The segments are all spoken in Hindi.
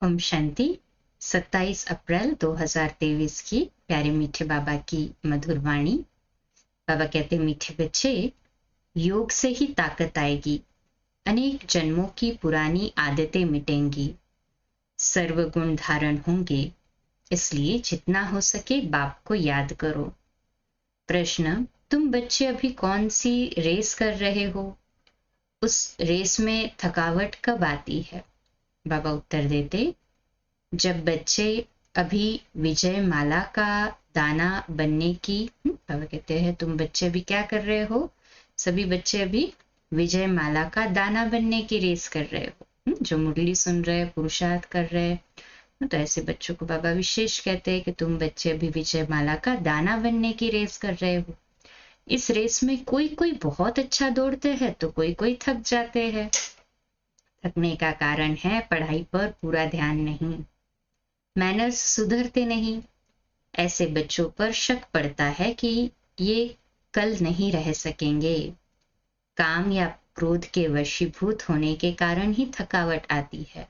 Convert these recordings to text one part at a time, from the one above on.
ओम शांति। 27 अप्रैल 2023 की प्यारे मीठे बाबा की मधुर वाणी। बाबा कहते, मीठे बच्चे, योग से ही ताकत आएगी, अनेक जन्मों की पुरानी आदतें मिटेंगी, सर्वगुण धारण होंगे, इसलिए जितना हो सके बाप को याद करो। प्रश्न, तुम बच्चे अभी कौन सी रेस कर रहे हो? उस रेस में थकावट कब आती है? बाबा उत्तर देते, जब बच्चे अभी विजय माला का दाना बनने की बाबा कहते हैं, तुम बच्चे अभी क्या कर रहे हो? सभी बच्चे अभी विजय माला का दाना बनने की रेस कर रहे हो। जो मुरली सुन रहे, पुरुषार्थ कर रहे, तो ऐसे बच्चों को बाबा विशेष कहते हैं कि तुम बच्चे अभी विजय माला का दाना बनने की रेस कर रहे हो। इस रेस में कोई कोई बहुत अच्छा दौड़ते हैं तो कोई कोई थक जाते हैं। थकने का कारण है पढ़ाई पर पूरा ध्यान नहीं, मैनर्स सुधरते नहीं। ऐसे बच्चों पर शक पड़ता है कि ये कल नहीं रह सकेंगे। काम या क्रोध के वशीभूत होने के कारण ही थकावट आती है।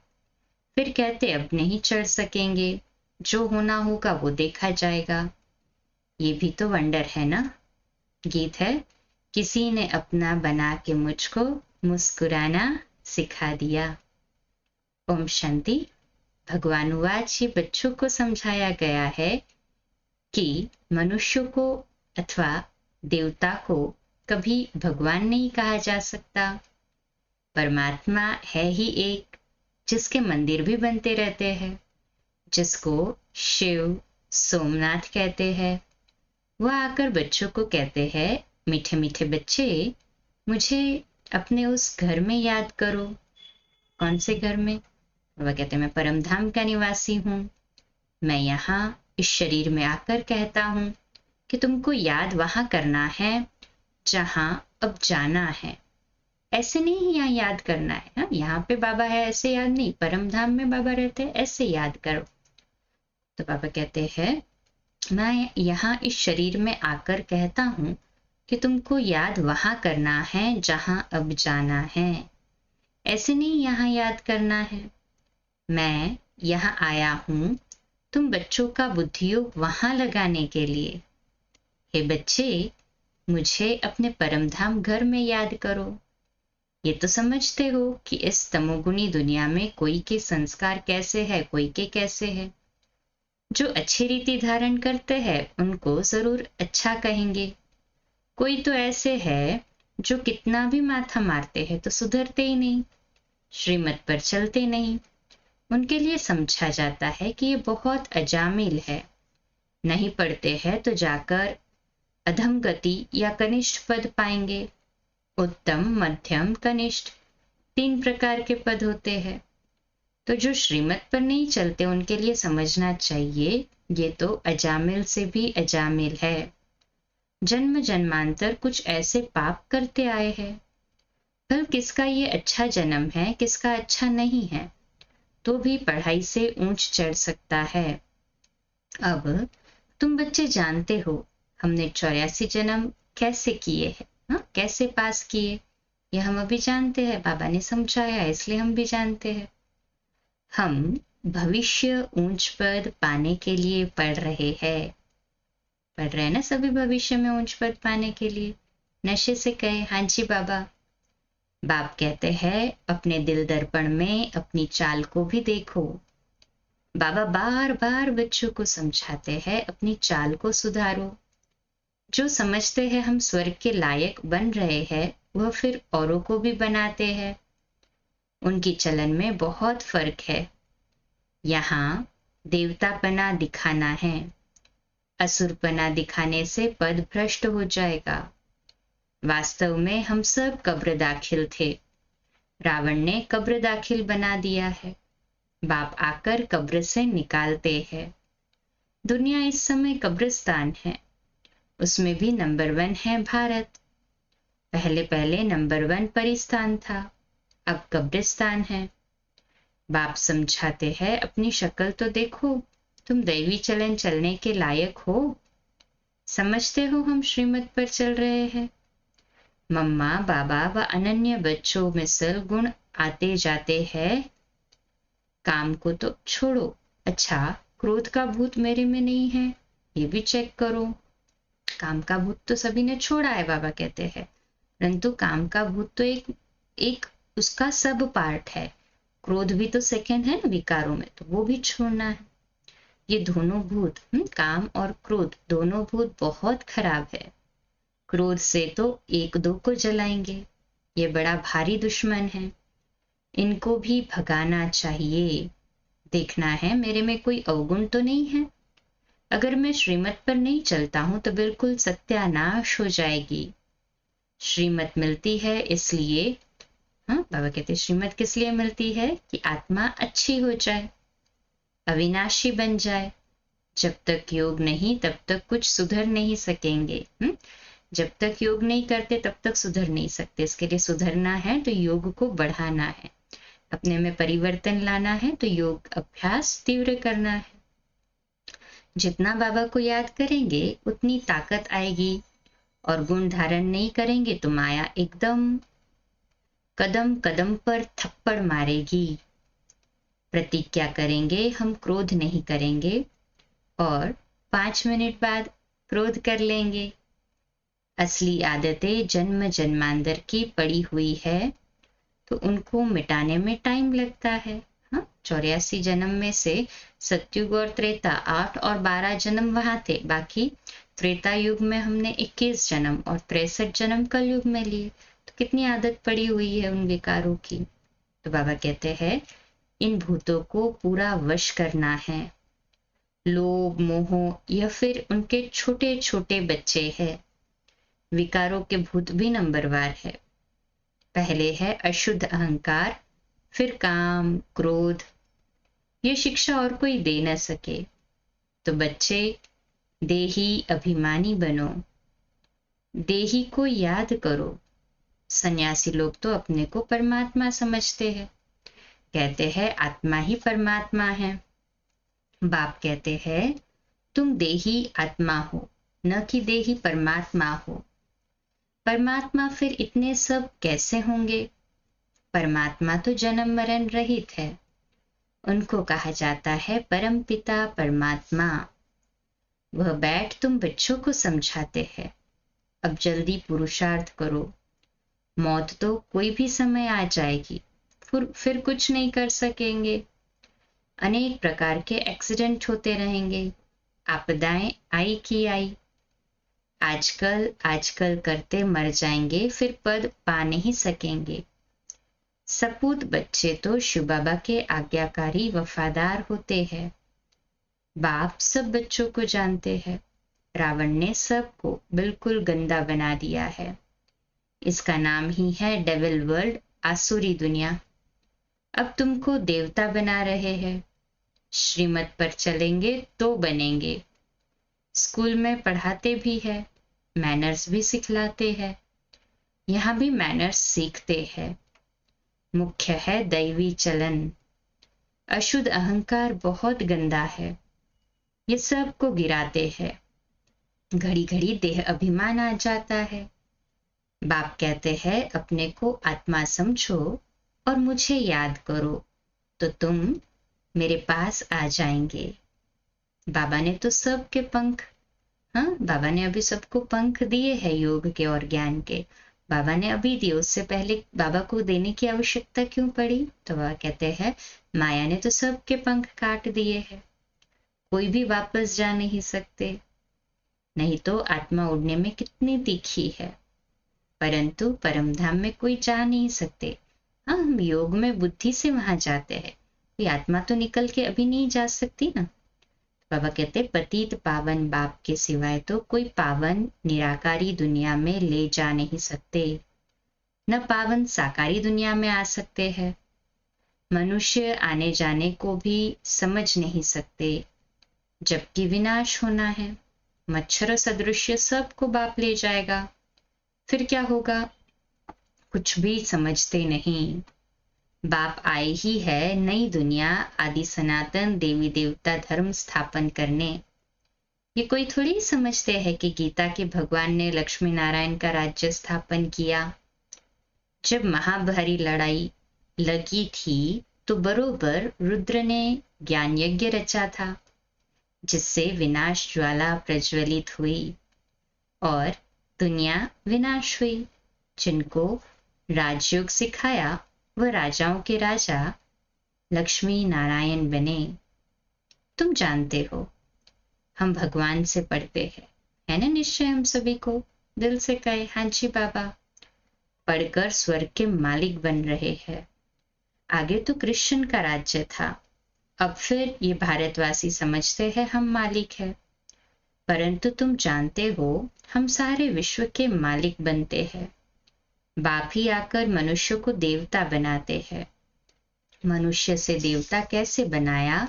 फिर कहते अब नहीं चढ़ सकेंगे, जो होना होगा वो देखा जाएगा। ये भी तो वंडर है ना। गीत है, किसी ने अपना बना के मुझको मुस्कुराना सिखा दिया। ओम शांति। भगवानुवाच ये बच्चों को समझाया गया है कि मनुष्य को अथवा देवता को कभी भगवान नहीं कहा जा सकता। परमात्मा है ही एक, जिसके मंदिर भी बनते रहते हैं, जिसको शिव सोमनाथ कहते हैं। वह आकर बच्चों को कहते हैं, मीठे मीठे बच्चे, मुझे अपने उस घर में याद करो। कौन से घर में? वह कहते हैं, मैं परम धाम का निवासी हूँ। मैं यहाँ इस शरीर में आकर कहता हूँ कि तुमको याद वहां करना है जहां अब जाना है। ऐसे नहीं यहाँ याद करना है ना, यहाँ पे बाबा है ऐसे याद नहीं, परम धाम में बाबा रहते हैं ऐसे याद करो। तो बाबा कहते हैं, मैं यहाँ इस शरीर में आकर कहता हूँ कि तुमको याद वहां करना है जहां अब जाना है। ऐसे नहीं यहाँ याद करना है। मैं यहाँ आया हूँ तुम बच्चों का बुद्धियोग वहां लगाने के लिए। हे बच्चे, मुझे अपने परमधाम घर में याद करो। ये तो समझते हो कि इस तमोगुनी दुनिया में कोई के संस्कार कैसे है, कोई के कैसे है। जो अच्छी रीति धारण करते हैं उनको जरूर अच्छा कहेंगे। कोई तो ऐसे है जो कितना भी माथा मारते हैं तो सुधरते ही नहीं, श्रीमत पर चलते नहीं। उनके लिए समझा जाता है कि ये बहुत अजामिल है, नहीं पढ़ते हैं तो जाकर अधम गति या कनिष्ठ पद पाएंगे। उत्तम, मध्यम, कनिष्ठ 3 प्रकार के पद होते हैं। तो जो श्रीमत पर नहीं चलते उनके लिए समझना चाहिए ये तो अजामिल से भी अजामिल है। जन्म जन्मांतर कुछ ऐसे पाप करते आए हैं। कल किसका ये अच्छा जन्म है, किसका अच्छा नहीं है, तो भी पढ़ाई से ऊंच चढ़ सकता है। अब तुम बच्चे जानते हो हमने 84 जन्म कैसे किए हैं, कैसे पास किए, ये हम अभी जानते हैं। बाबा ने समझाया इसलिए हम भी जानते हैं। हम भविष्य ऊंच पद पाने के लिए पढ़ रहे हैं ना सभी, भविष्य में ऊंच पद पाने के लिए। नशे से कहे, हाँ जी बाबा। बाप कहते हैं अपने दिल दर्पण में अपनी चाल को भी देखो। बाबा बार बार बच्चों को समझाते हैं अपनी चाल को सुधारो। जो समझते हैं हम स्वर्ग के लायक बन रहे हैं वह फिर औरों को भी बनाते हैं। उनकी चलन में बहुत फर्क है। यहाँ देवतापना दिखाना है, असुरपना दिखाने से पद भ्रष्ट हो जाएगा। वास्तव में हम सब कब्र दाखिल थे, रावण ने कब्र दाखिल बना दिया है। बाप आकर कब्र से निकालते हैं। दुनिया इस समय कब्रिस्तान है, उसमें भी नंबर 1 है भारत। पहले पहले नंबर 1 परिस्तान था, अब कब्रिस्तान है। बाप समझाते हैं अपनी शक्ल तो देखो, तुम दैवी चलन चलने के लायक हो। समझते हो हम श्रीमत पर चल रहे हैं। मम्मा बाबा व अनन्य बच्चों में सल गुण आते जाते हैं। काम को तो छोड़ो, अच्छा क्रोध का भूत मेरे में नहीं है, ये भी चेक करो। काम का भूत तो सभी ने छोड़ा है, बाबा कहते हैं, परंतु काम का भूत तो एक एक उसका सब पार्ट है। क्रोध भी तो सेकंड है ना विकारों में, तो वो भी छोड़ना है। ये दोनों भूत, काम और क्रोध दोनों भूत बहुत खराब है। क्रोध से तो एक दो को जलाएंगे, ये बड़ा भारी दुश्मन है, इनको भी भगाना चाहिए। देखना है मेरे में कोई अवगुण तो नहीं है। अगर मैं श्रीमत पर नहीं चलता हूं तो बिल्कुल सत्यानाश हो जाएगी। श्रीमत मिलती है इसलिए, हाँ बाबा कहते श्रीमत किस लिए मिलती है कि आत्मा अच्छी हो जाए, अविनाशी बन जाए। जब तक योग नहीं तब तक कुछ सुधर नहीं सकेंगे। जब तक योग नहीं करते तब तक सुधर नहीं सकते। इसके लिए सुधरना है तो योग को बढ़ाना है, अपने में परिवर्तन लाना है तो योग अभ्यास तीव्र करना है। जितना बाबा को याद करेंगे उतनी ताकत आएगी, और गुण धारण नहीं करेंगे तो माया एकदम कदम कदम पर थप्पड़ मारेगी। प्रतिज्ञा करेंगे हम क्रोध नहीं करेंगे, और 5 मिनट बाद क्रोध कर लेंगे। असली आदतें जन्म जन्मांतर की पड़ी हुई है, तो उनको मिटाने में टाइम लगता है। 84 जन्म में से सतयुग और त्रेता 8 और 12 जन्म वहां थे, बाकी त्रेता युग में हमने 21 जन्म और 63 जन्म कलयुग में लिए, तो कितनी आदत पड़ी हुई है उन विकारों की। तो बाबा कहते हैं इन भूतों को पूरा वश करना है। लोभ मोह या फिर उनके छोटे छोटे बच्चे हैं। विकारों के भूत भी नंबरवार है। पहले है अशुद्ध अहंकार, फिर काम क्रोध। ये शिक्षा और कोई दे न सके। तो बच्चे देही अभिमानी बनो, देही को याद करो। सन्यासी लोग तो अपने को परमात्मा समझते हैं, कहते हैं आत्मा ही परमात्मा है। बाप कहते हैं तुम देही आत्मा हो, न कि देही परमात्मा हो। परमात्मा फिर इतने सब कैसे होंगे? परमात्मा तो जन्म मरण रहित है, उनको कहा जाता है परम पिता परमात्मा। वह बैठ तुम बच्चों को समझाते हैं, अब जल्दी पुरुषार्थ करो। मौत तो कोई भी समय आ जाएगी, फिर कुछ नहीं कर सकेंगे। अनेक प्रकार के एक्सीडेंट होते रहेंगे, आपदाएं आई की आई। आजकल आजकल करते मर जाएंगे, फिर पद पा नहीं सकेंगे। सपूत बच्चे तो शिव बाबा के आज्ञाकारी वफादार होते हैं। बाप सब बच्चों को जानते हैं। रावण ने सबको बिल्कुल गंदा बना दिया है। इसका नाम ही है डेविल वर्ल्ड, आसुरी दुनिया। अब तुमको देवता बना रहे हैं। श्रीमत पर चलेंगे तो बनेंगे। स्कूल में पढ़ाते भी है, मैनर्स भी सिखलाते हैं। यहाँ भी मैनर्स सीखते हैं। मुख्य है दैवी चलन। अशुद्ध अहंकार बहुत गंदा है, ये सब को गिराते हैं। घड़ी घड़ी देह अभिमान आ जाता है। बाप कहते हैं अपने को आत्मा समझो और मुझे याद करो, तो तुम मेरे पास आ जाएंगे। बाबा ने तो सबके पंख, बाबा ने अभी सबको पंख दिए हैं योग के और ज्ञान के। बाबा ने अभी दिए, उससे पहले बाबा को देने की आवश्यकता क्यों पड़ी? तो बाबा कहते हैं माया ने तो सबके पंख काट दिए हैं, कोई भी वापस जा नहीं सकते। नहीं तो आत्मा उड़ने में कितनी तीखी है, परंतु परमधाम में कोई जा नहीं सकते। हम योग में बुद्धि से वहां जाते हैं, ये आत्मा तो निकल के अभी नहीं जा सकती ना। बाबा कहते पतित पावन बाप के सिवाय तो कोई पावन निराकारी दुनिया में ले जा नहीं सकते, न पावन साकारी दुनिया में आ सकते हैं। मनुष्य आने जाने को भी समझ नहीं सकते, जबकि विनाश होना है। मच्छर सदृश्य सबको बाप ले जाएगा, फिर क्या होगा? कुछ भी समझते नहीं। बाप आए ही है नई दुनिया आदि सनातन देवी देवता धर्म स्थापन करने। ये कोई थोड़ी समझते हैं कि गीता के भगवान ने लक्ष्मी नारायण का राज्य स्थापन किया। जब महाभारी लड़ाई लगी थी तो बरोबर रुद्र ने ज्ञान यज्ञ रचा था, जिससे विनाश ज्वाला प्रज्वलित हुई और दुनिया विनाश हुई। जिनको राजयोग सिखाया वह राजाओं के राजा लक्ष्मी नारायण बने। तुम जानते हो हम भगवान से पढ़ते हैं, है ना निश्चय? हम सभी को दिल से कहे हाँ जी बाबा, पढ़कर स्वर्ग के मालिक बन रहे हैं। आगे तो कृष्ण का राज्य था, अब फिर ये भारतवासी समझते हैं हम मालिक है। परंतु तुम जानते हो हम सारे विश्व के मालिक बनते हैं। बाप ही आकर मनुष्य को देवता बनाते हैं। मनुष्य से देवता कैसे बनाया,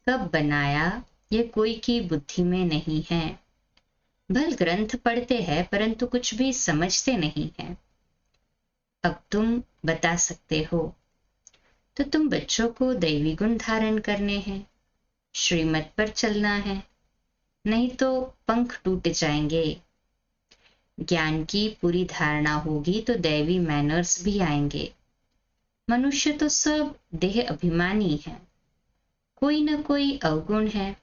कब बनाया, यह कोई की बुद्धि में नहीं है। भल ग्रंथ पढ़ते हैं परंतु कुछ भी समझते नहीं हैं। अब तुम बता सकते हो, तो तुम बच्चों को दैवी गुण धारण करने हैं, श्रीमत पर चलना है, नहीं तो पंख टूट जाएंगे। ज्ञान की पूरी धारणा होगी तो दैवी मैनर्स भी आएंगे। मनुष्य तो सब देह अभिमानी है, कोई न कोई अवगुण है।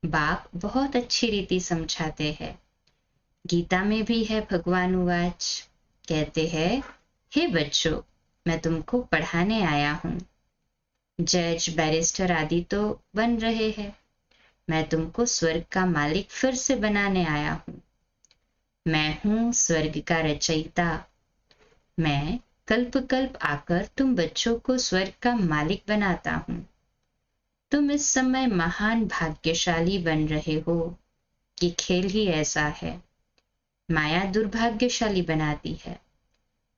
बाप बहुत अच्छी रीति समझाते हैं। गीता में भी है, भगवान उवाच कहते हैं, हे बच्चों मैं तुमको पढ़ाने आया हूँ। जज बैरिस्टर आदि तो बन रहे हैं, मैं तुमको स्वर्ग का मालिक फिर से बनाने आया हूँ। मैं हूँ स्वर्ग का रचयिता। मैं कल्प कल्प आकर तुम बच्चों को स्वर्ग का मालिक बनाता हूँ। तुम इस समय महान भाग्यशाली बन रहे हो। ये खेल ही ऐसा है, माया दुर्भाग्यशाली बनाती है।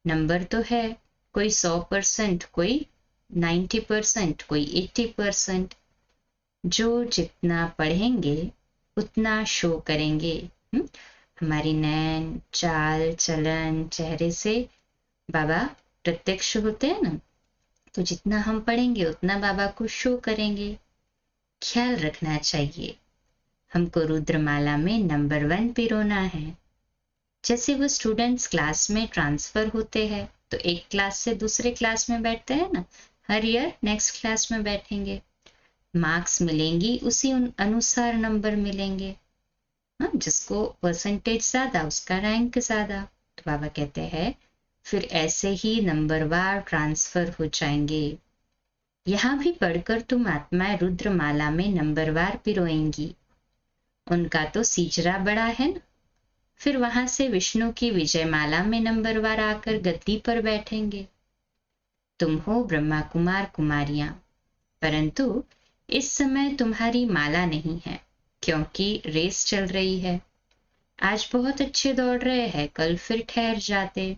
नंबर तो है, कोई 100%, कोई 90%, कोई 80%। जो जितना पढ़ेंगे उतना शो करेंगे। हमारी नैन चाल चलन चेहरे से बाबा प्रत्यक्ष होते हैं ना, तो जितना हम पढ़ेंगे उतना बाबा को शो करेंगे। ख्याल रखना चाहिए, हमको रुद्रमाला में नंबर 1 पिरोना है। जैसे वो स्टूडेंट्स क्लास में ट्रांसफर होते हैं तो एक क्लास से दूसरे क्लास में बैठते हैं ना, हर ईयर नेक्स्ट क्लास में बैठेंगे, मार्क्स मिलेंगी उसी अनुसार नंबर मिलेंगे। हाँ, जिसको परसेंटेज ज्यादा उसका रैंक ज्यादा। तो बाबा कहते हैं फिर ऐसे ही नंबरवार ट्रांसफर हो जाएंगे। यहाँ भी पढ़कर तुम आत्माएं रुद्रमाला में नंबरवार पिरोएंगी। उनका तो सीजरा बड़ा है ना, फिर वहां से विष्णु की विजयमाला में नंबरवार आकर गद्दी पर बैठेंगे। तुम हो ब्रह्मा कुमार कुमारियां, परंतु इस समय तुम्हारी माला नहीं है, क्योंकि रेस चल रही है। आज बहुत अच्छे दौड़ रहे हैं, कल फिर ठहर जाते।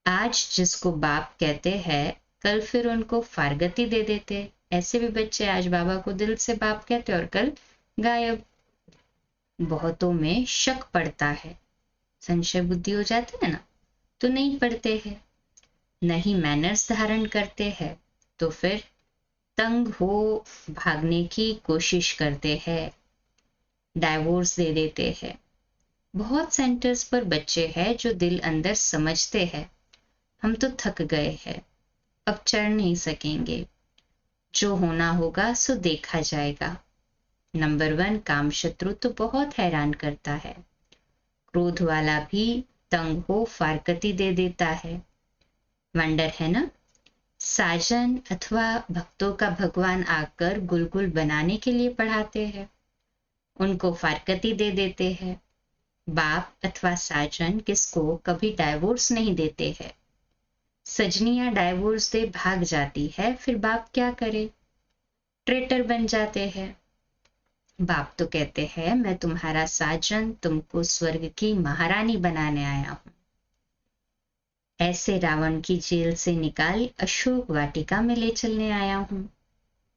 आज जिसको बाप कहते हैं कल फिर उनको फारगती दे देते। ऐसे भी बच्चे आज बाबा को दिल से बाप कहते और कल गायब। बहुतों में शक पड़ता है, संशय बुद्धि हो जाती है ना, तो नहीं पढ़ते हैं, नहीं मैनर्स धारण करते हैं, तो फिर तंग हो भागने की कोशिश करते हैं, डाइवोर्स दे देते हैं। बहुत सेंटर्स पर बच्चे हैं जो दिल अंदर समझते हैं हम तो थक गए हैं, अब चढ़ नहीं सकेंगे, जो होना होगा सो देखा जाएगा। नंबर 1 काम शत्रु तो बहुत हैरान करता है, क्रोध वाला भी तंग हो फारकती दे देता है। वंडर है ना, साजन अथवा भक्तों का भगवान आकर गुलगुल बनाने के लिए पढ़ाते हैं, उनको फारकती दे देते हैं। बाप अथवा साजन किसको कभी डाइवोर्स नहीं देते हैं। सजनियां डाइवोर्स दे भाग जाती है, फिर बाप क्या करे, ट्रेटर बन जाते हैं। बाप तो कहते हैं मैं तुम्हारा साजन, तुमको स्वर्ग की महारानी बनाने आया हूं। ऐसे रावण की जेल से निकाल अशोक वाटिका में ले चलने आया हूं।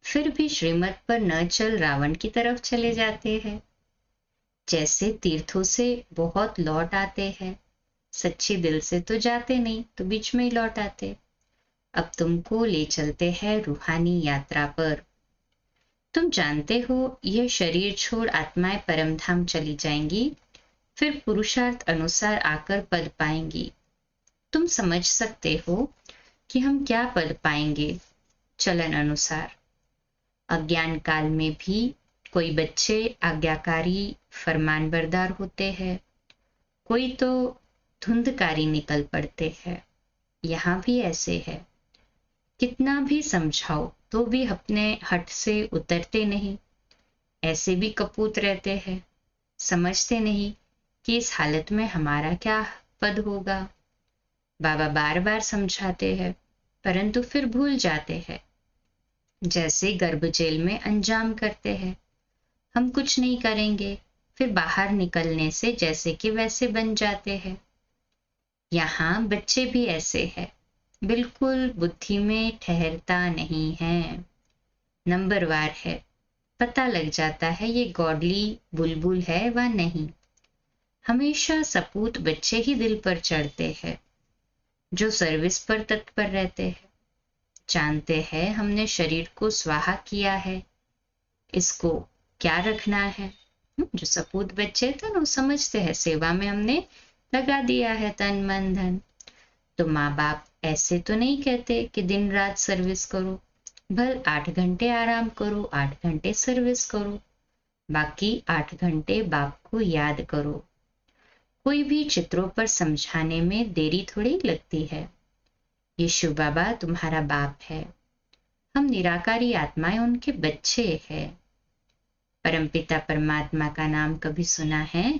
फिर भी श्रीमत पर न चल रावण की तरफ चले जाते हैं। जैसे तीर्थों से बहुत लौट आते हैं, सच्चे दिल से तो जाते नहीं, तो बीच में ही लौट आते। अब तुमको ले चलते हैं रूहानी यात्रा पर। तुम जानते हो यह शरीर छोड़ आत्माएं परमधाम चली जाएंगी, फिर पुरुषार्थ अनुसार आकर पद पाएंगी। तुम समझ सकते हो कि हम क्या पद पाएंगे। चलन अनुसार। अज्ञान काल में भी कोई बच्चे आज्ञाकारी फरमानबरदार होते हैं, कोई तो धुंधकारी निकल पड़ते हैं। यहाँ भी ऐसे है, कितना भी समझाओ तो भी अपने हट से उतरते नहीं। ऐसे भी कपूत रहते हैं, समझते नहीं कि इस हालत में हमारा क्या पद होगा। बाबा बार बार समझाते हैं परंतु फिर भूल जाते हैं, जैसे गर्भ जेल में अंजाम करते हैं। हम कुछ नहीं करेंगे, फिर बाहर निकलने से जैसे कि वैसे बन जाते हैं। यहाँ बच्चे भी ऐसे हैं, बिल्कुल बुद्धि में ठहरता नहीं है, नंबरवार है। पता लग जाता है ये गॉडली बुलबुल है व नहीं। हमेशा सपूत बच्चे ही दिल पर चढ़ते हैं, जो सर्विस पर तत्पर रहते हैं। जानते हैं हमने शरीर को स्वाहा किया है, इसको क्या रखना है। जो सपूत बच्चे थे ना, समझते हैं सेवा में हमने लगा दिया है तन मन धन। तो माँ बाप ऐसे तो नहीं कहते कि दिन रात सर्विस करो, भल 8 घंटे आराम करो, 8 घंटे सर्विस करो, बाकी 8 घंटे बाप को याद करो। कोई भी चित्रों पर समझाने में देरी थोड़ी लगती है। यीशु बाबा तुम्हारा बाप है, हम निराकारी आत्माएं उनके बच्चे हैं। परमपिता परमात्मा का नाम कभी सुना है?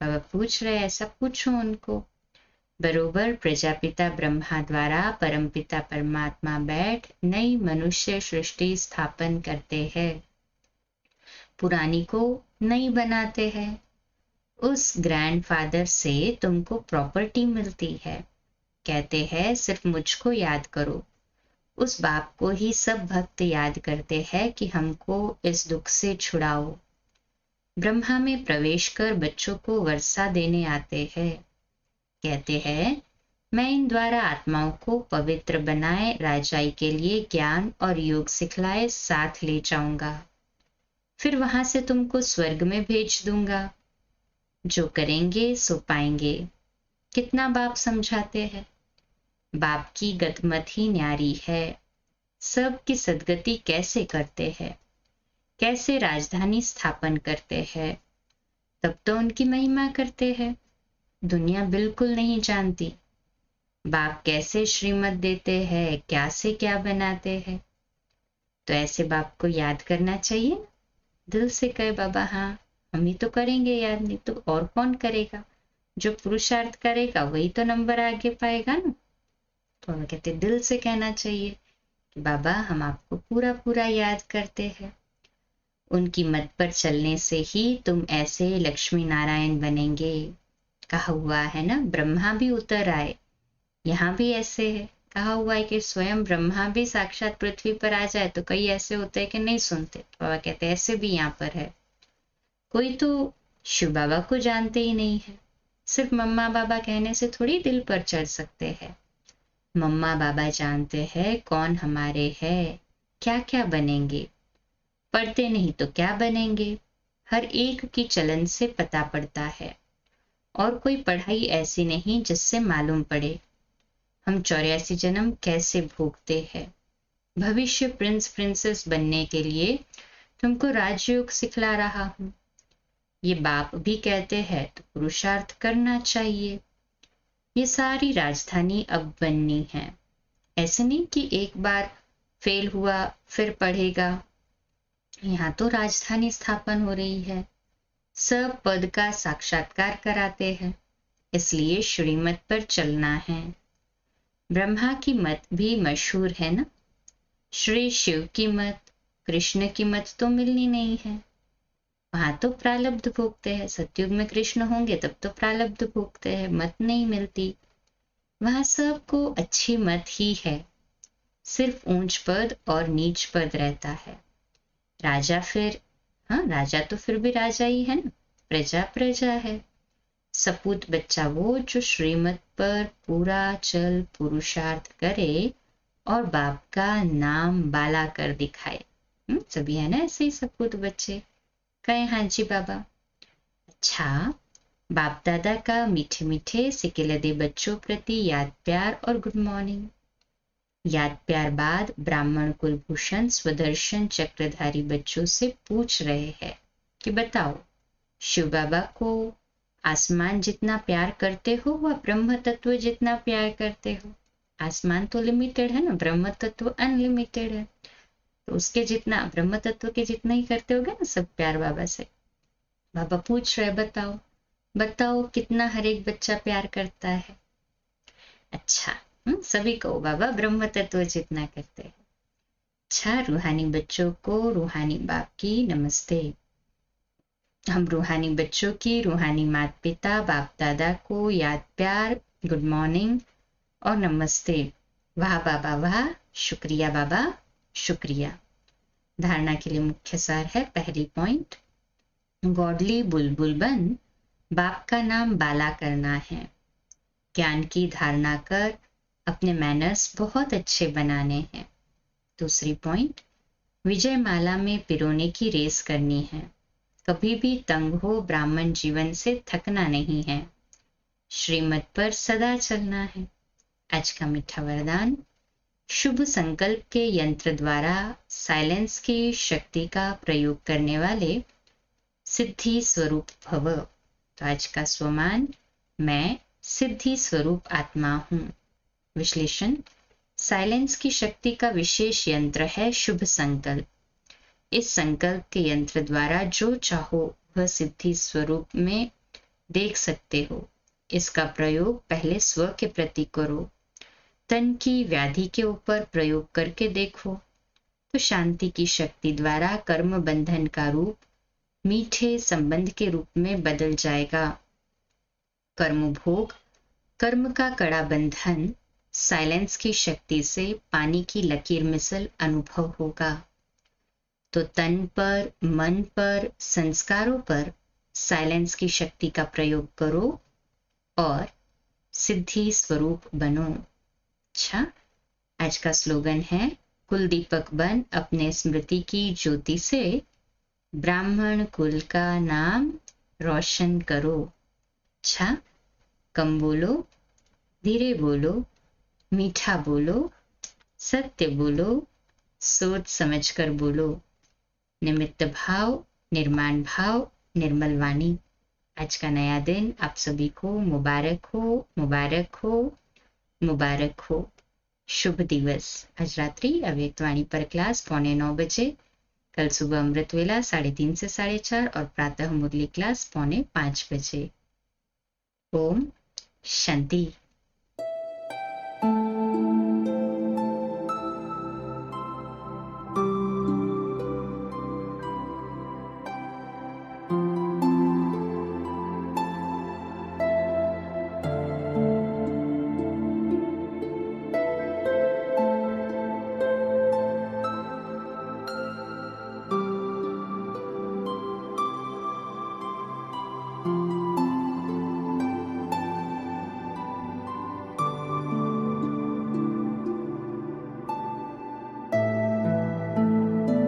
बाबा पूछ रहे, ऐसा पूछो उनको। बरोबर प्रजापिता ब्रह्मा द्वारा परमपिता परमात्मा बैठ नई मनुष्य सृष्टि स्थापन करते हैं, पुरानी को नई बनाते हैं। उस ग्रैंडफादर से तुमको प्रॉपर्टी मिलती है। कहते हैं सिर्फ मुझको याद करो। उस बाप को ही सब भक्त याद करते हैं कि हमको इस दुख से छुड़ाओ। ब्रह्मा में प्रवेश कर बच्चों को वर्षा देने आते हैं। कहते हैं मैं इन द्वारा आत्माओं को पवित्र बनाए राजाई के लिए ज्ञान और योग सिखलाए साथ ले जाऊंगा, फिर वहां से तुमको स्वर्ग में भेज दूंगा। जो करेंगे सो पाएंगे। कितना बाप समझाते हैं। बाप की गतमत ही न्यारी है। सब की सदगति कैसे करते हैं, कैसे राजधानी स्थापन करते हैं, तब तो उनकी महिमा करते हैं। दुनिया बिल्कुल नहीं जानती बाप कैसे श्रीमत देते हैं, क्या से क्या बनाते हैं। तो ऐसे बाप को याद करना चाहिए, दिल से कहे बाबा हाँ हम ही तो करेंगे याद, नहीं तो और कौन करेगा। जो पुरुषार्थ करेगा वही तो नंबर आगे पाएगा ना। तो हम कहते दिल से कहना चाहिए कि बाबा हम आपको पूरा पूरा याद करते हैं। उनकी मत पर चलने से ही तुम ऐसे लक्ष्मी नारायण बनेंगे। कहा हुआ है ना, ब्रह्मा भी उतर आए। यहाँ भी ऐसे है, कहा हुआ है कि स्वयं ब्रह्मा भी साक्षात पृथ्वी पर आ जाए तो कई ऐसे होते हैं कि नहीं सुनते। बाबा कहते हैं ऐसे भी यहाँ पर है। कोई तो शिव बाबा को जानते ही नहीं है। सिर्फ मम्मा बाबा कहने से थोड़ी दिल पर चढ़ सकते हैं। मम्मा बाबा जानते हैं कौन हमारे हैं, क्या क्या बनेंगे। पढ़ते नहीं तो क्या बनेंगे, हर एक की चलन से पता पड़ता है। और कोई पढ़ाई ऐसी नहीं जिससे मालूम पड़े हम 84 जन्म कैसे भोगते हैं। भविष्य प्रिंस प्रिंसेस बनने के लिए तुमको राजयोग सिखला रहा हूं। ये बाप भी कहते हैं तो पुरुषार्थ करना चाहिए। ये सारी राजधानी अब बननी है। ऐसे नहीं कि एक बार फेल हुआ फिर पढ़ेगा। यहाँ तो राजधानी स्थापन हो रही है, सब पद का साक्षात्कार कराते हैं, इसलिए श्रीमत पर चलना है। ब्रह्मा की मत भी मशहूर है ना, श्री शिव की मत, कृष्ण की मत तो मिलनी नहीं है। वहां तो प्रालब्ध भोगते हैं। सतयुग में कृष्ण होंगे तब तो प्रालब्ध भोगते हैं, मत नहीं मिलती। वहां सबको अच्छी मत ही है, सिर्फ ऊंच पद और नीच पद रहता है। राजा फिर हाँ, राजा तो फिर भी राजा ही है ना, प्रजा प्रजा है। सपूत बच्चा वो जो श्रीमत पर पूरा चल पुरुषार्थ करे और बाप का नाम बाला कर दिखाए। सभी है ना ऐसे ही सपूत बच्चे। कहे हाँ जी बाबा। अच्छा, बाप दादा का मीठे मीठे सिकेलदे बच्चों प्रति याद प्यार और गुड मॉर्निंग। याद प्यार बाद ब्राह्मण कुलभूषण स्वदर्शन चक्रधारी बच्चों से पूछ रहे हैं कि बताओ, शिव बाबा को आसमान जितना प्यार करते हो व ब्रह्म तत्व जितना प्यार करते हो? आसमान तो लिमिटेड है ना, ब्रह्म तत्व अनलिमिटेड है, तो उसके जितना, ब्रह्म तत्व के जितना ही करते होगे ना सब प्यार बाबा से। बाबा पूछ रहे बताओ, बताओ कितना हर एक बच्चा प्यार करता है? अच्छा, सभी को बाबा ब्रह्म तत्व जितना करते हैं। अच्छा, रूहानी बच्चों को रूहानी बाप की नमस्ते। हम रूहानी बच्चों की रूहानी माता पिता बाप दादा को याद प्यार, गुड मॉर्निंग और नमस्ते। वाह बाबा वाह, शुक्रिया बाबा शुक्रिया। धारणा के लिए मुख्य सार है, पहली पॉइंट, गॉडली बुलबुल बन बाप का नाम बाला करना है। ज्ञान की धारणा कर अपने मैनर्स बहुत अच्छे बनाने हैं। दूसरी पॉइंट, विजय माला में पिरोने की रेस करनी है। कभी भी तंग हो ब्राह्मण जीवन से थकना नहीं है। श्रीमत पर सदा चलना है। आज का मीठा वरदान, शुभ संकल्प के यंत्र द्वारा साइलेंस की शक्ति का प्रयोग करने वाले सिद्धि स्वरूप भव। तो आज का स्वमान, मैं सिद्धि स्वरूप आत्मा हूं। विश्लेषण, साइलेंस की शक्ति का विशेष यंत्र है शुभ संकल्प। इस संकल्प के यंत्र द्वारा जो चाहो वह सिद्धि स्वरूप में देख सकते हो। इसका प्रयोग पहले स्व के प्रति करो। तन की व्याधि के ऊपर प्रयोग करके देखो तो शांति की शक्ति द्वारा कर्म बंधन का रूप मीठे संबंध के रूप में बदल जाएगा। कर्म भोग, कर्म का कड़ा बंधन साइलेंस की शक्ति से पानी की लकीर मिसल अनुभव होगा। तो तन पर, मन पर, संस्कारों पर साइलेंस की शक्ति का प्रयोग करो और सिद्धि स्वरूप बनो। अच्छा, आज का स्लोगन है, कुल दीपक बन अपने स्मृति की ज्योति से ब्राह्मण कुल का नाम रोशन करो। अच्छा, कम बोलो, धीरे बोलो, मीठा बोलो, सत्य बोलो, सोच समझकर बोलो। निमित्त भाव, निर्माण भाव, निर्मल वाणी। आज का नया दिन आप सभी को मुबारक हो, मुबारक हो, मुबारक हो। शुभ दिवस। आज रात्रि अव्यक्तवाणी पर क्लास 8:45 बजे, कल सुबह अमृत वेला 3:30 से 4:30 और प्रातः मुरली क्लास 4:45 बजे। ओम शांति।